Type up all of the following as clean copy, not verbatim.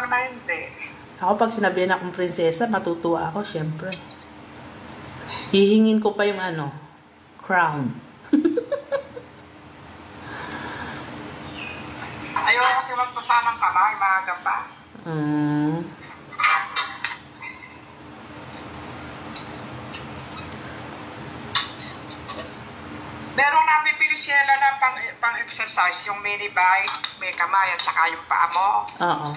lang na hindi. Ako pag sinabihan akong prinsesa, matutuwa ako, syempre. Hihingin ko pa yung crown. Ayaw kasi magpasa ng kamay, maaga pa. Merong napipili siya na pang-exercise, yung mini bike, may kamay at saka yung paa mo. Oo.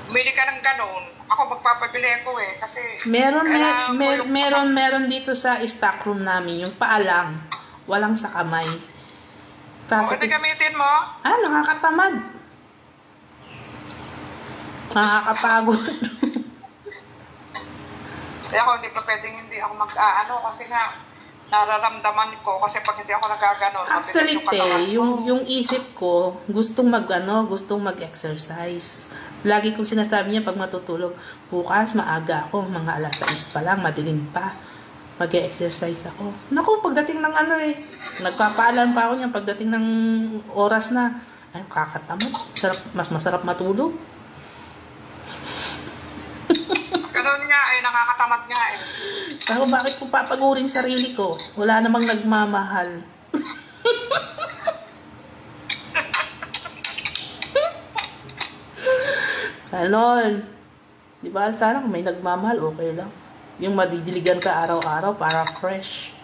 Umili ka ng ganun. Ako magpapabili ako kasi... Meron dito sa stock room namin, yung paa lang. Walang sa kamay. Kasi, ano gamitin mo? Nakakatamad. Nakakapagod. Kaya ako hindi pa pwedeng hindi ako kasi nga nararamdaman ko kasi pag hindi ako nagaganon. Actually, yung isip ko, gustong mag-exercise. Lagi kong sinasabi niya pag matutulog, bukas maaga ako, mga alas 6 pa lang, madilim pa. Mag-exercise ako. Naku, pagdating ng nagpapaalam pa ako niya, pagdating ng oras na, ay, kakatamad. Mas masarap matulog. Ganun nga, nakakatamad nga . Pero bakit ko papagurin sarili ko? Wala namang nagmamahal. Ganon. Di ba? Sana kung may nagmamahal, okay lang. Yung madidiligan ka araw-araw para fresh.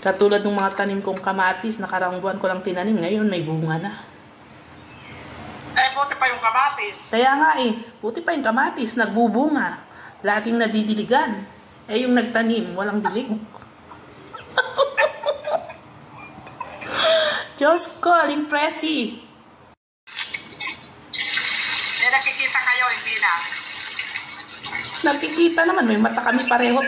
Katulad ng mga tanim kong kamatis, nakaraang buwan ko lang tinanim, ngayon may bunga na. Buti pa yung kamatis. Kaya nga buti pa yung kamatis, nagbubunga. Laging nadidiligan. Yung nagtanim, walang dilig. Diyos ko, impressive. Nakikita kayo, hindi na. Nakikita naman, may mata kami pareho .